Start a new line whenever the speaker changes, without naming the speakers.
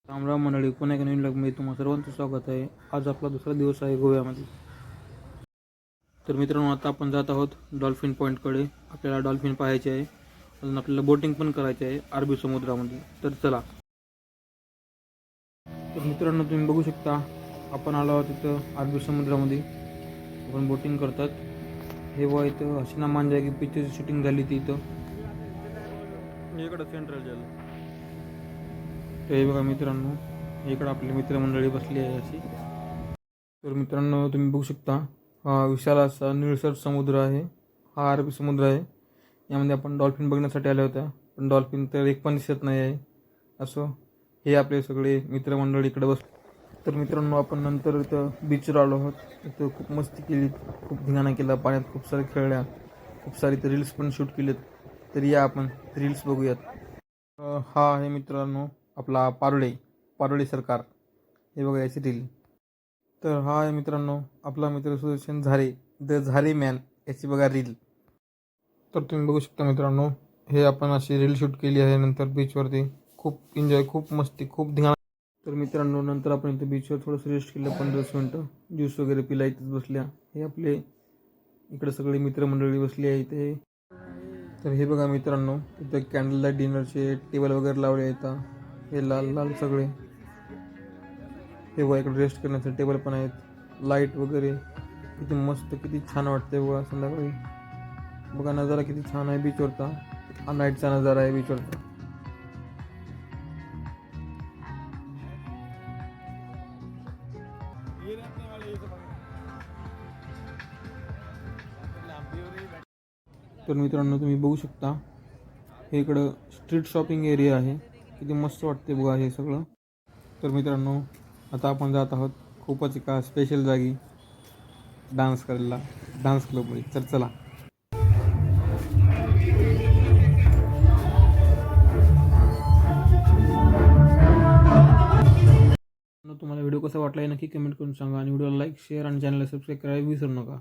रामराम मंडळी, पुन्हा एका नवीन ब्लॉगमध्ये तुम्हा सर्वांचं स्वागत आहे. आज आपला दुसरा दिवस आहे गोव्यामध्ये. तर मित्रांनो, आता आपण जात आहोत डॉल्फिन पॉईंटकडे. आपल्याला डॉल्फिन पाहायचे आहे. अजून आपल्याला बोटिंग पण करायचे आहे अरबी समुद्रामध्ये. तर चला. तर मित्रांनो, तुम्ही बघू शकता आपण आलो आहोत इथं अरबी समुद्रामध्ये. आपण बोटिंग करतात. हे बघा, इथं हसीना मान जाएगी पिक्चरची शूटिंग झाली ती इथं. इकडं सेंट्रल जेल. तर हे बघा मित्रांनो, इकडं आपली मित्रमंडळी बसली आहे अशी. तर मित्रांनो, तुम्ही बघू शकता हा विशाल असा निळसर समुद्र आहे. हा अरबी समुद्र आहे. यामध्ये आपण डॉल्फिन बघण्यासाठी आल्या होत्या, पण डॉल्फिन तर एक पण दिसत नाही आहे. असं हे आपले सगळे मित्रमंडळी इकडे बस. तर मित्रांनो, आपण नंतर इथं बीचवर आलो आहोत. इथं खूप मस्ती केली, खूप धिंगाणा केला, पाण्यात खूप सारे खेळल्या, खूप सारे इथं रील्स पण शूट केलेत. तर या आपण रील्स बघूयात. हा आहे मित्रांनो आपला पारोळे सरकार. हे बघा याची रील. तर हा आहे मित्रांनो आपला मित्र सुदर्शन झारे, द झारे मॅन, याची बघा रील. तर तुम्ही बघू शकता मित्रांनो, हे आपण अशी रील शूट केली आहे नंतर बीचवरती. खूप एन्जॉय, खूप मस्ती, खूप धिंगाणा. तर मित्रांनो, नंतर आपण इथं बीचवर थोडंसं रेस्ट केलं 15-20 मिनटं. ज्यूस वगैरे पिला इथेच बसल्या. हे आपले इकडे सगळे मित्रमंडळी बसली आहे इथे. तर हे बघा मित्रांनो, इथं कॅन्डल लाईट डिनरचे टेबल वगैरे लावले आहेत. हे लाल लाल सगळे. हे बघा, इकडे रेस्ट करण्याचे टेबल पण आहेत. लाईट वगैरे किती मस्त, किती छान वाटते बघा संध्याकाळी. बघा नजारा किती छान आहे बीचवरचा. हा नाईटचा नजारा आहे बीचवरचा. तर मित्रांनो, तुम्ही बघू शकता हे इकडं स्ट्रीट शॉपिंग एरिया आहे. किती मस्त वाटते बघा हे सगळं. तर मित्रांनो, आता आपण जात आहोत खूपच एका स्पेशल जागी डान्स करायला, डान्स क्लबमध्ये. तर चला. तुम्हाला व्हिडिओ कसा वाटला हे नक्की कमेंट करून सांगा, आणि व्हिडिओला लाईक, शेअर आणि चॅनलला सबस्क्राईब करायला विसरू नका.